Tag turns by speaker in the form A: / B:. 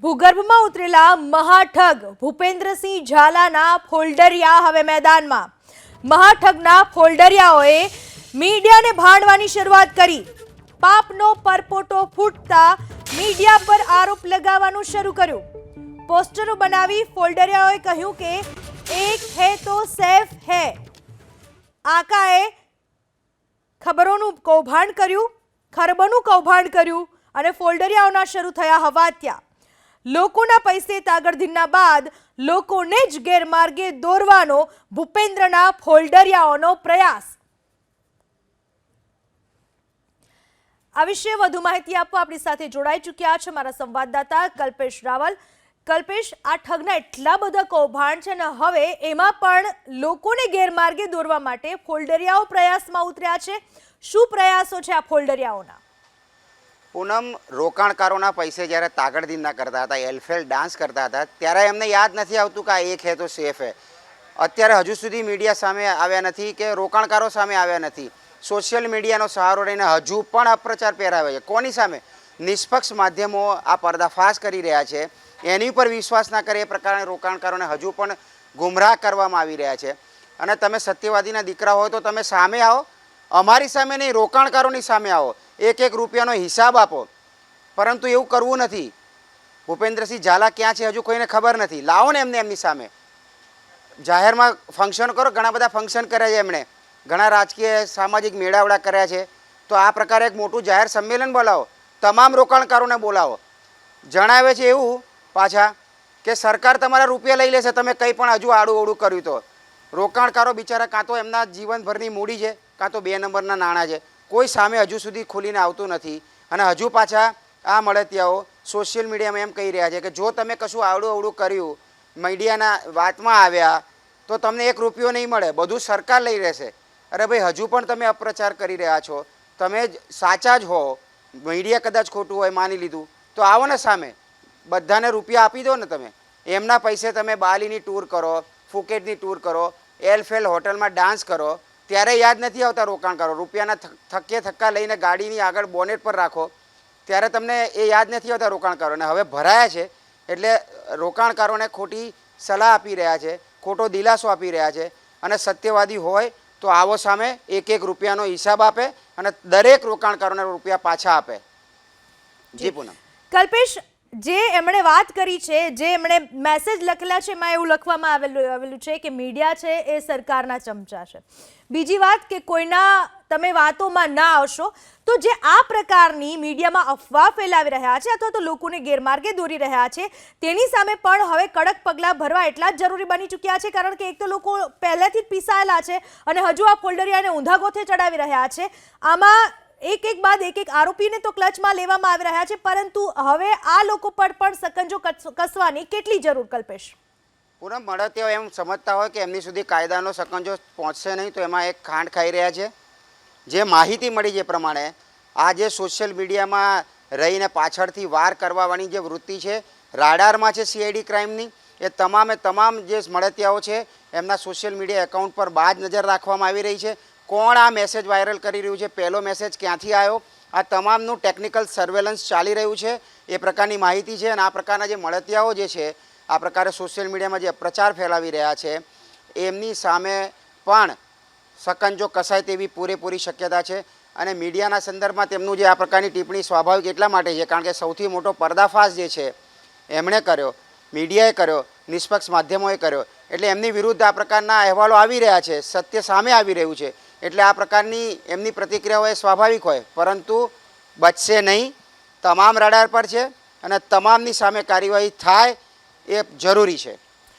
A: ભૂગર્ભમાં ઉતરેલા મહાઠગ ભૂપેન્દ્રસિંહ ઝાલાના ફોલ્ડરિયા હવે મેદાનમાં। મહાઠગના ફોલ્ડરિયાઓએ મીડિયાને ભાંડવાની શરૂઆત કરી। પાપનો પરપોટો ફૂટતા મીડિયા પર આરોપ લગાવવાનું શરૂ કર્યું। પોસ્ટરો બનાવી ફોલ્ડરિયાઓએ કહ્યું કે એક હે તો સેફ હે। આકાએ ખબરોનું કૌભાંડ કર્યું, ખરબનું કૌભાંડ કર્યું અને ફોલ્ડરિયાઓના શરૂ થયા હવાત્યા। લોકોના પૈસે તાગડધીનના બાદ લોકોને જ ગેરમાર્ગે દોરવાનો ભૂપેન્દ્રના ફોલ્ડરિયાઓનો પ્રયાસ। આ વિશે વધુ માહિતી આપવા આપણી સાથે જોડાઈ ચૂક્યા છે મારા સંવાદદાતા કલ્પેશ રાવલ। કલ્પેશ, આ ઠગના એટલા બધા કૌભાંડ છે ને હવે એમાં પણ લોકોને ગેરમાર્ગે દોરવા માટે ફોલ્ડરિયાઓ પ્રયાસમાં ઉતર્યા છે। શું પ્રયાસો છે આ ફોલ્ડરિયાઓના?
B: પૂનમ, રોકાણકારોના પૈસે જ્યારે તાગડધીનના કરતા હતા, એલફેલ ડાન્સ કરતા હતા, ત્યારે એમને યાદ નથી આવતું કે આ એક હે તો સેફ હે। અત્યારે હજુ સુધી મીડિયા સામે આવ્યા નથી કે રોકાણકારો સામે આવ્યા નથી। સોશિયલ મીડિયાનો સહારો લઈને હજુ પણ અપપ્રચાર પહેરાવે છે। કોની સામે? નિષ્પક્ષ માધ્યમો આ પર્દાફાશ કરી રહ્યા છે। એની ઉપર વિશ્વાસ ના કરે એ પ્રકારના રોકાણકારોને હજુ પણ ગુમરાહ કરવામાં આવી રહ્યા છે। અને તમે સત્યવાદીના દીકરા હોય તો તમે સામે આવો, અમારી સામે નહીં, રોકાણકારોની સામે આવો, એક એક રૂપિયાનો હિસાબ આપો। પરંતુ એવું કરવું નથી। ભૂપેન્દ્રસિંહ ઝાલા ક્યાં છે હજુ કોઈને ખબર નથી। લાવો ને એમની સામે જાહેરમાં ફંક્શન કરો। ઘણા બધા ફંક્શન કર્યા છે એમણે, ઘણા રાજકીય સામાજિક મેળાવડા કર્યા છે। તો આ પ્રકારે એક મોટું જાહેર સંમેલન બોલાવો, તમામ રોકાણકારોને બોલાવો। જણાવે છે એવું પાછા કે સરકાર તમારા રૂપિયા લઈ લેશે તમે કંઈ પણ હજુ આડું અવળું કર્યું તો। રોકાણકારો બિચારા કાં તો એમના જીવનભરની મૂડી છે, કાં તો 2 નંબરના નાણાં છે। કોઈ સામે હજુ સુધી ખુલીને આવતું નથી। અને હજુ પાછા આ મળતિયાઓ સોશિયલ મીડિયામાં એમ કહી રહ્યા છે કે જો તમે કશું આડું અવળું કર્યું, મીડિયાના વાતમાં આવ્યા તો તમને 1 રૂપિયો નહીં મળે, બધું સરકાર લઈ રહેશે। અરે ભાઈ, હજુ પણ તમે અપપ્રચાર કરી રહ્યા છો। તમે સાચા જ હો, મીડિયા કદાચ ખોટું હોય માની લીધું તો આવો ને સામે, બધાને રૂપિયા આપી દો ને તમે। એમના પૈસે તમે બાલીની ટૂર કરો, ફુકેટની ટૂર કરો, એલફેલ હોટલમાં ડાન્સ કરો, ત્યારે યાદ નથી આવતા રોકાણકારો। રૂપિયાના થક્કે થક્કા લઈને ગાડીની આગળ બોનેટ પર રાખો ત્યારે તમને એ યાદ નથી આવતા રોકાણકારોને। હવે ભરાયા છે એટલે રોકાણકારોને ખોટી સલાહ આપી રહ્યા છે, ખોટો દિલાસો આપી રહ્યા છે। અને સત્યવાદી હોય તો આવો સામે એક એક રૂપિયાનો હિસાબ આપે અને દરેક રોકાણકારોને રૂપિયા પાછા આપે। જી પૂનમ।
A: કલ્પેશ, જે એમણે વાત કરી છે, જે એમણે મેસેજ લખેલા છે, એમાં એવું લખવામાં આવેલું છે કે મીડિયા છે એ સરકારના ચમચા છે। બીજી વાત કે કોઈના તમે વાતોમાં ના આવશો। તો જે આ પ્રકારની મીડિયામાં અફવા ફેલાવી રહ્યા છે અથવા તો લોકોને ગેરમાર્ગે દોરી રહ્યા છે, તેની સામે પણ હવે કડક પગલાં ભરવા એટલા જ જરૂરી બની ચૂક્યા છે। કારણ કે એક તો લોકો પહેલેથી જ પીસાયેલા છે અને હજુ આ ફોલ્ડરિયાને ઊંધા ગોથે ચડાવી રહ્યા છે। આમાં એક બાદ એક આરોપીને તો ક્લચમાં લેવામાં આવી રહ્યા છે, પરંતુ હવે આ લોકો પર પણ સકંજો કસવાની કેટલી જરૂર, કલ્પેશ?
B: પૂનમ, મળતિયાઓ એમ સમજતા હોય કે એમની સુધી કાયદાનો સકંજો પહોંચશે નહીં તો એમાં એક ખાંડ ખાઈ રહ્યા છે। જે માહિતી મળી છે પ્રમાણે આ જે સોશિયલ મીડિયામાં રહીને પાછળથી વાર કરવાની જે વૃત્તિ છે, રાડારમાં છે CID ક્રાઇમની, એ તમામ જે મળતિયાઓ છે એમના સોશિયલ મીડિયા એકાઉન્ટ પર બાજ નજર રાખવામાં આવી રહી છે। કોણ આ મેસેજ વાયરલ કરી રહ્યું છે, પહેલો મેસેજ ક્યાંથી આવ્યો, આ તમામનું ટેકનિકલ સર્વેલન્સ ચાલી રહ્યું છે, એ પ્રકારની માહિતી છે। અને આ પ્રકારના જે મળતિયાઓ જે છે આ પ્રકારે સોશિયલ મીડિયામાં જે પ્રચાર ફેલાવી રહ્યા છે એમની સામે પણ સકંજો કસાય તેવી પૂરેપૂરી શક્યતા છે। અને મીડિયાના સંદર્ભમાં તેમનું જે આ પ્રકારની ટિપ્પણી સ્વાભાવિક એટલા માટે છે કારણ કે સૌથી મોટો પર્દાફાશ જે છે એમણે કર્યો, મીડિયાએ કર્યો, નિષ્પક્ષ માધ્યમોએ કર્યો, એટલે એમની વિરુદ્ધ આ પ્રકારના અહેવાલો આવી રહ્યા છે, સત્ય સામે આવી રહ્યું છે। એટલે આ પ્રકારની એમની પ્રતિક્રિયા હોય સ્વાભાવિક હોય, પરંતુ બચશે નહીં। તમામ રડાર પર છે અને તમામની સામે કાર્યવાહી થાય એ જરૂરી છે।